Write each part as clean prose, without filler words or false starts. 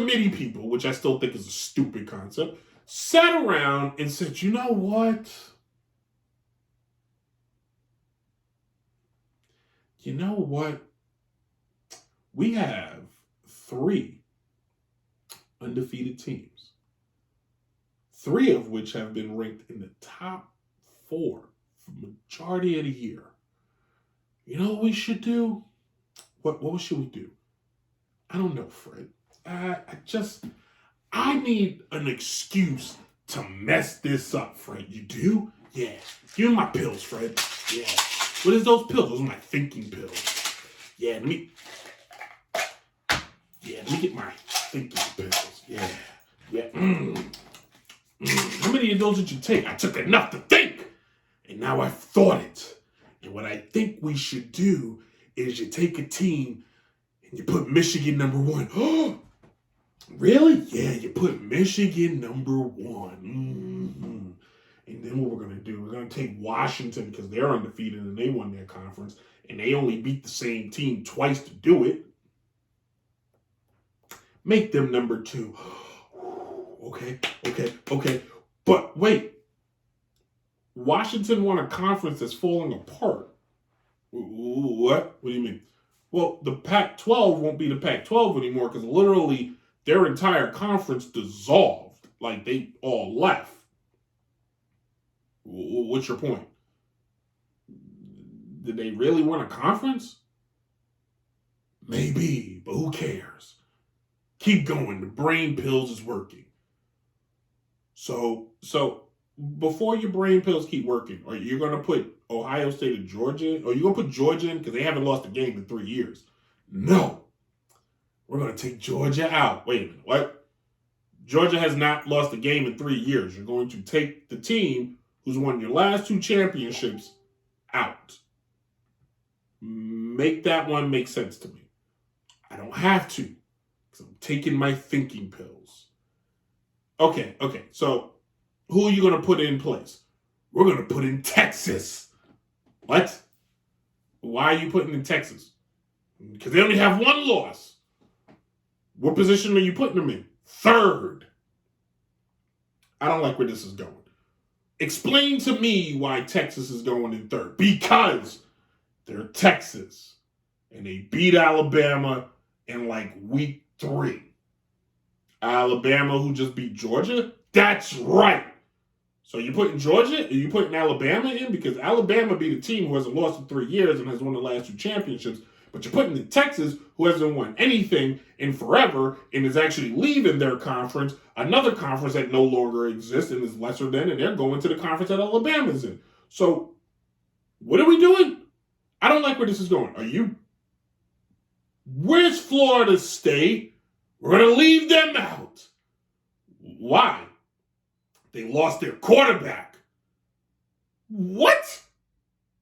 committee people, which I still think is a stupid concept, sat around and said, you know what? You know what? We have 3 undefeated teams, 3 of which have been ranked in the top 4 for the majority of the year. You know what we should do? What should we do? I don't know, Fred. I need an excuse to mess this up, Fred. You do? Yeah. Give me my pills, Fred. Yeah. What is those pills? Those are my thinking pills. Yeah, let me get my thinking pills. Yeah. How many of those did you take? I took enough to think. And now I've thought it. And what I think we should do is you take a team and you put Michigan number 1. Oh, really? Yeah, you put Michigan number 1. Mm-hmm. And then what we're going to do, we're going to take Washington because they're undefeated and they won their conference. And they only beat the same team twice to do it. Make them number 2. Okay. But wait. Washington won a conference that's falling apart. What? What do you mean? Well, the Pac-12 won't be the Pac-12 anymore because literally their entire conference dissolved. Like they all left. What's your point? Did they really win a conference? Maybe, but who cares? Keep going. The brain pills is working. So before your brain pills keep working, are you going to put Ohio State and Georgia? Or are you going to put Georgia in because they haven't lost a game in 3 years? No. We're going to take Georgia out. Wait a minute. What? Georgia has not lost a game in 3 years. You're going to take the team who's won your last 2 championships out. Make that one make sense to me. I don't have to because I'm taking my thinking pills. Okay. So who are you going to put in place? We're going to put in Texas. What? Why are you putting in Texas? Because they only have 1 loss. What position are you putting them in? 3rd. I don't like where this is going. Explain to me why Texas is going in 3rd. Because they're Texas. And they beat Alabama in like week 3. Alabama who just beat Georgia? That's right. So you putting Georgia or you putting Alabama in? Because Alabama beat a team who hasn't lost in 3 years and has won the last 2 championships. But you're putting in Texas, who hasn't won anything in forever and is actually leaving their conference, another conference that no longer exists and is lesser than, and they're going to the conference that Alabama's in. So what are we doing? I don't like where this is going. Are you? Where's Florida State? We're going to leave them out. Why? They lost their quarterback. What?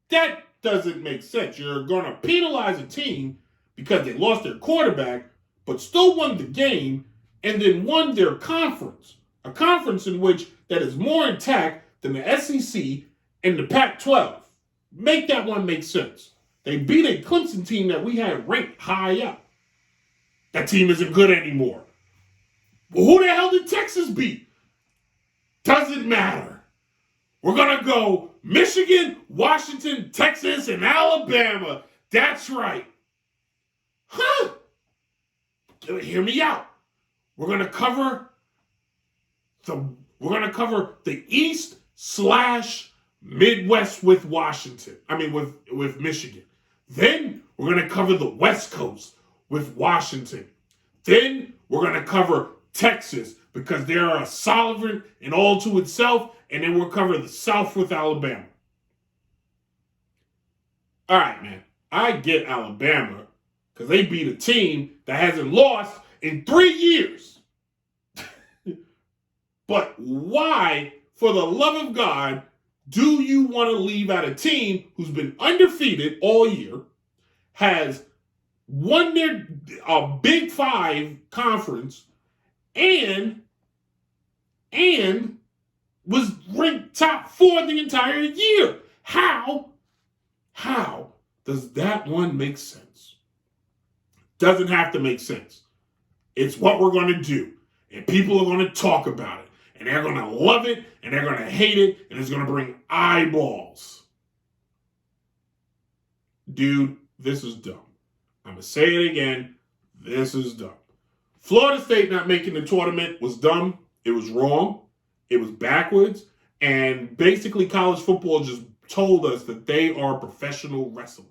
That doesn't make sense. You're going to penalize a team because they lost their quarterback, but still won the game and then won their conference. A conference in which that is more intact than the SEC and the Pac-12. Make that one make sense. They beat a Clemson team that we had ranked high up. That team isn't good anymore. Well, who the hell did Texas beat? Doesn't matter. We're going to go Michigan, Washington, Texas, and Alabama. That's right. Huh? Hear me out. We're going to cover the East/Midwest with Washington. With Michigan. Then we're going to cover the West Coast with Washington. Then we're going to cover Texas because they're a sovereign and all to itself. And then we'll cover the South with Alabama. All right, man. I get Alabama because they beat a team that hasn't lost in 3 years. But why, for the love of God, do you want to leave out a team who's been undefeated all year, has won their Big 5 conference, and was ranked top 4 the entire year? How does that one make sense? Doesn't have to make sense. It's what we're going to do. And people are going to talk about it. And they're going to love it. And they're going to hate it. And it's going to bring eyeballs. Dude, this is dumb. I'm going to say it again. This is dumb. Florida State not making the tournament was dumb. It was wrong. It was backwards. And basically college football just told us that they are professional wrestling.